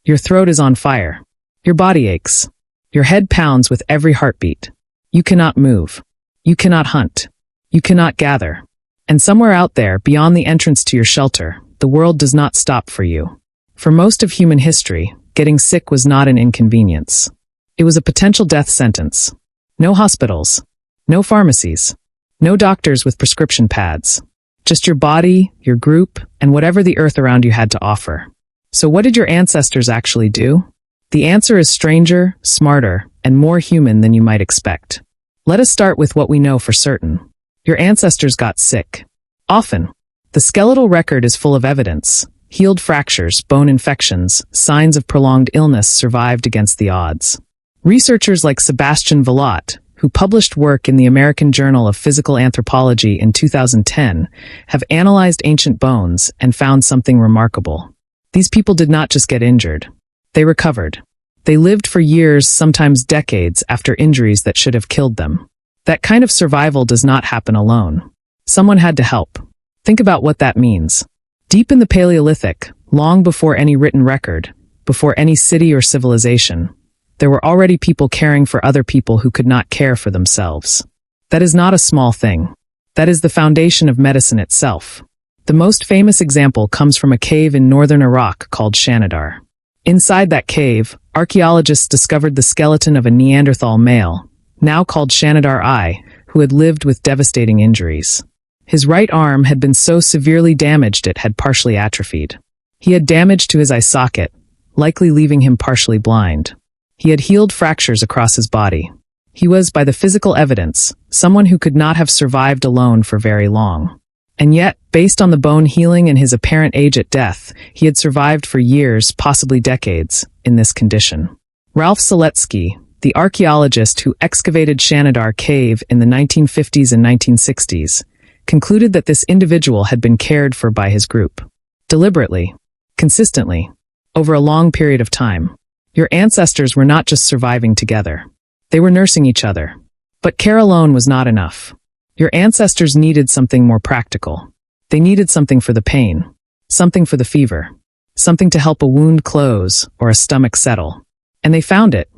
Your throat is on fire. Your body aches. Your head pounds with every heartbeat. You cannot move. You cannot hunt. You cannot gather. And somewhere out there, beyond the entrance to your shelter, the world does not stop for you. For most of human history, getting sick was not an inconvenience. It was a potential death sentence. No hospitals. No pharmacies. No doctors with prescription pads. Just your body, your group, and whatever the earth around you had to offer. So what did your ancestors actually do? The answer is stranger, smarter, and more human than you might expect. Let us start with what we know for certain. Your ancestors got sick. Often. The skeletal record is full of evidence. Healed fractures, bone infections, signs of prolonged illness survived against the odds. Researchers like Sebastian Villot, who published work in the American Journal of Physical Anthropology in 2010, have analyzed ancient bones and found something remarkable. These people did not just get injured. They recovered. They lived for years, sometimes decades, after injuries that should have killed them. That kind of survival does not happen alone. Someone had to help. Think about what that means. Deep in the Paleolithic, long before any written record, before any city or civilization, there were already people caring for other people who could not care for themselves. That is not a small thing. That is the foundation of medicine itself. The most famous example comes from a cave in northern Iraq called Shanidar. Inside that cave, archaeologists discovered the skeleton of a Neanderthal male, now called Shanidar I, who had lived with devastating injuries. His right arm had been so severely damaged it had partially atrophied. He had damage to his eye socket, likely leaving him partially blind. He had healed fractures across his body. He was, by the physical evidence, someone who could not have survived alone for very long. And yet, based on the bone healing and his apparent age at death, he had survived for years, possibly decades, in this condition. Ralph Seletsky, the archaeologist who excavated Shanidar Cave in the 1950s and 1960s, concluded that this individual had been cared for by his group. Deliberately. Consistently. Over a long period of time. Your ancestors were not just surviving together. They were nursing each other. But care alone was not enough. Your ancestors needed something more practical. They needed something for the pain. Something for the fever. Something to help a wound close or a stomach settle. And they found it.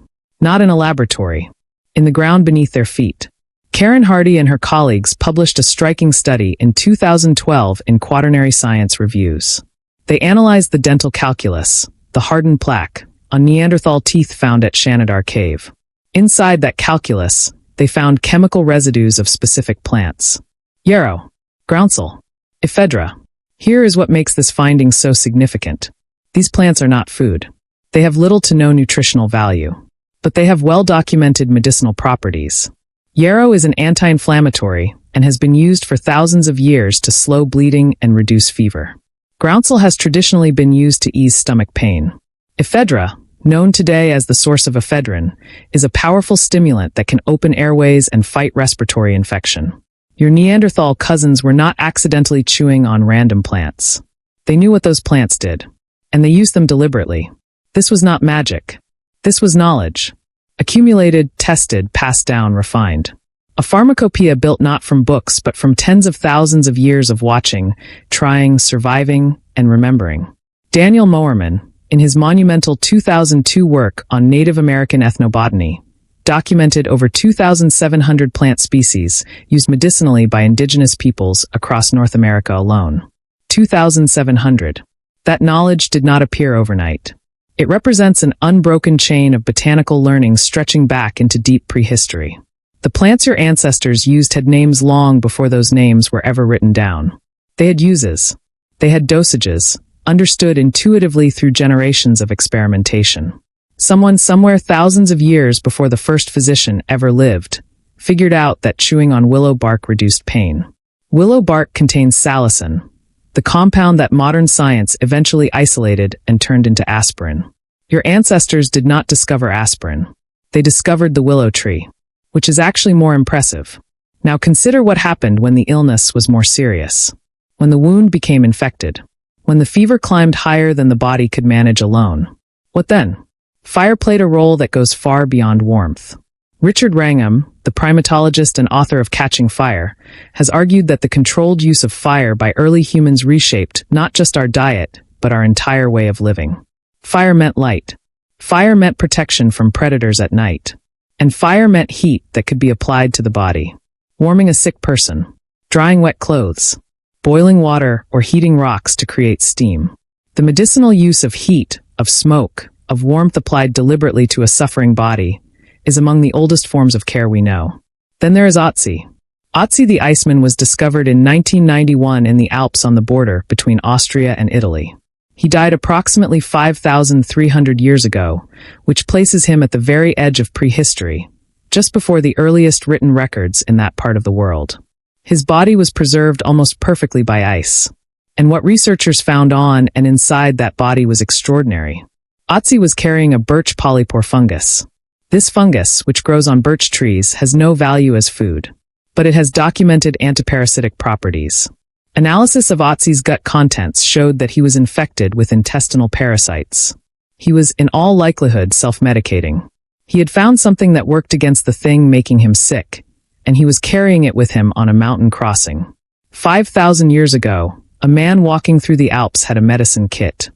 Not in a laboratory. In the ground beneath their feet. Karen Hardy and her colleagues published a striking study in 2012 in Quaternary Science Reviews. They analyzed the dental calculus, the hardened plaque, on Neanderthal teeth found at Shanidar Cave. Inside that calculus, they found chemical residues of specific plants. Yarrow, groundsel, ephedra. Here is what makes this finding so significant. These plants are not food. They have little to no nutritional value. But they have well-documented medicinal properties. Yarrow is an anti-inflammatory and has been used for thousands of years to slow bleeding and reduce fever. Groundsel has traditionally been used to ease stomach pain. Ephedra, known today as the source of ephedrine, is a powerful stimulant that can open airways and fight respiratory infection. Your Neanderthal cousins were not accidentally chewing on random plants. They knew what those plants did, and they used them deliberately. This was not magic. This was knowledge. Accumulated, tested, passed down, refined. A pharmacopoeia built not from books but from tens of thousands of years of watching, trying, surviving, and remembering. Daniel Mowerman, in his monumental 2002 work on Native American ethnobotany, documented over 2,700 plant species used medicinally by indigenous peoples across North America alone. 2,700. That knowledge did not appear overnight. It represents an unbroken chain of botanical learning stretching back into deep prehistory. The plants your ancestors used had names long before those names were ever written down. They had uses. They had dosages, understood intuitively through generations of experimentation. Someone somewhere thousands of years before the first physician ever lived figured out that chewing on willow bark reduced pain. Willow bark contains salicin, the compound that modern science eventually isolated and turned into aspirin. Your ancestors did not discover aspirin. They discovered the willow tree, which is actually more impressive. Now consider what happened when the illness was more serious. When the wound became infected. When the fever climbed higher than the body could manage alone. What then? Fire played a role that goes far beyond warmth. Richard Wrangham, the primatologist and author of Catching Fire, has argued that the controlled use of fire by early humans reshaped not just our diet, but our entire way of living. Fire meant light. Fire meant protection from predators at night. And fire meant heat that could be applied to the body. Warming a sick person. Drying wet clothes. Boiling water or heating rocks to create steam. The medicinal use of heat, of smoke, of warmth applied deliberately to a suffering body is among the oldest forms of care we know. Then there is Ötzi. Ötzi the Iceman was discovered in 1991 in the Alps on the border between Austria and Italy. He died approximately 5,300 years ago, which places him at the very edge of prehistory, just before the earliest written records in that part of the world. His body was preserved almost perfectly by ice. And what researchers found on and inside that body was extraordinary. Ötzi was carrying a birch polypore fungus. This fungus, which grows on birch trees, has no value as food, but it has documented antiparasitic properties. Analysis of Ötzi's gut contents showed that he was infected with intestinal parasites. He was, in all likelihood, self-medicating. He had found something that worked against the thing making him sick, and he was carrying it with him on a mountain crossing. 5,000 years ago, a man walking through the Alps had a medicine kit.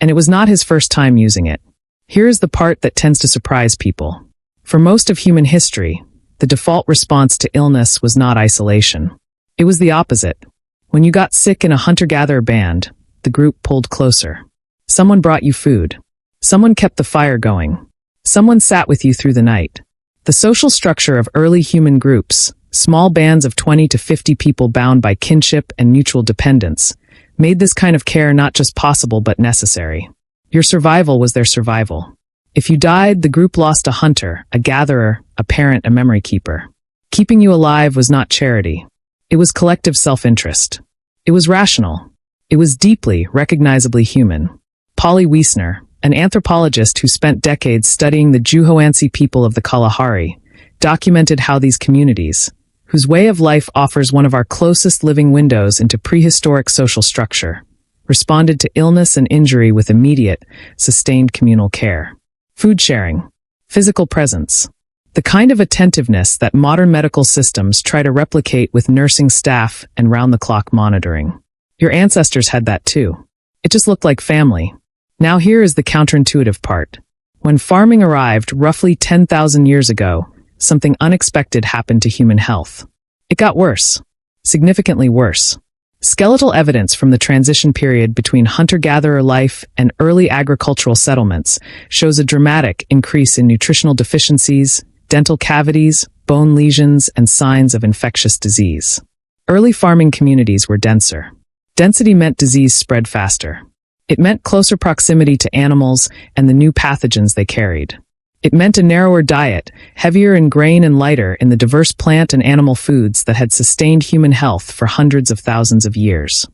And it was not his first time using it. Here is the part that tends to surprise people. For most of human history, the default response to illness was not isolation. It was the opposite. When you got sick in a hunter-gatherer band, the group pulled closer. Someone brought you food. Someone kept the fire going. Someone sat with you through the night. The social structure of early human groups, small bands of 20 to 50 people bound by kinship and mutual dependence, made this kind of care not just possible but necessary. Your survival was their survival. If you died, the group lost a hunter, a gatherer, a parent, a memory keeper. Keeping you alive was not charity. It was collective self-interest. It was rational. It was deeply, recognizably human. Polly Wiesner, an anthropologist who spent decades studying the Juhoansi people of the Kalahari, documented how these communities, whose way of life offers one of our closest living windows into prehistoric social structure, responded to illness and injury with immediate, sustained communal care. Food sharing. Physical presence. The kind of attentiveness that modern medical systems try to replicate with nursing staff and round-the-clock monitoring. Your ancestors had that too. It just looked like family. Now here is the counterintuitive part. When farming arrived roughly 10,000 years ago, something unexpected happened to human health. It got worse. Significantly worse. Skeletal evidence from the transition period between hunter-gatherer life and early agricultural settlements shows a dramatic increase in nutritional deficiencies, dental cavities, bone lesions, and signs of infectious disease. Early farming communities were denser. Density meant disease spread faster. It meant closer proximity to animals and the new pathogens they carried. It meant a narrower diet, heavier in grain and lighter in the diverse plant and animal foods that had sustained human health for hundreds of thousands of years.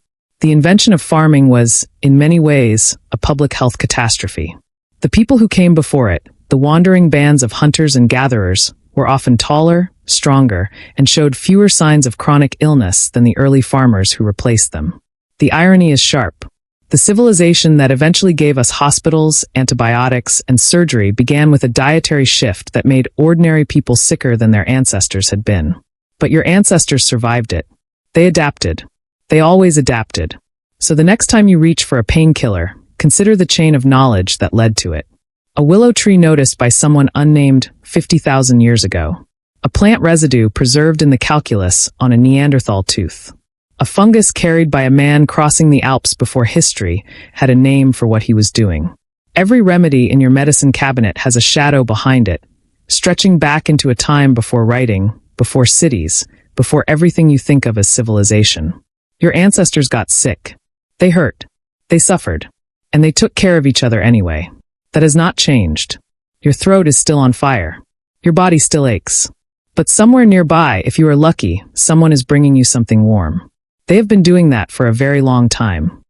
The invention of farming was, in many ways, a public health catastrophe. The people who came before it, the wandering bands of hunters and gatherers, were often taller, stronger, and showed fewer signs of chronic illness than the early farmers who replaced them. The irony is sharp. The civilization that eventually gave us hospitals, antibiotics, and surgery began with a dietary shift that made ordinary people sicker than their ancestors had been. But your ancestors survived it. They adapted. They always adapted. So the next time you reach for a painkiller, consider the chain of knowledge that led to it. A willow tree noticed by someone unnamed 50,000 years ago. A plant residue preserved in the calculus on a Neanderthal tooth. A fungus carried by a man crossing the Alps before history had a name for what he was doing. Every remedy in your medicine cabinet has a shadow behind it, stretching back into a time before writing, before cities, before everything you think of as civilization. Your ancestors got sick. They hurt. They suffered. And they took care of each other anyway. That has not changed. Your throat is still on fire. Your body still aches. But somewhere nearby, if you are lucky, someone is bringing you something warm. They have been doing that for a very long time.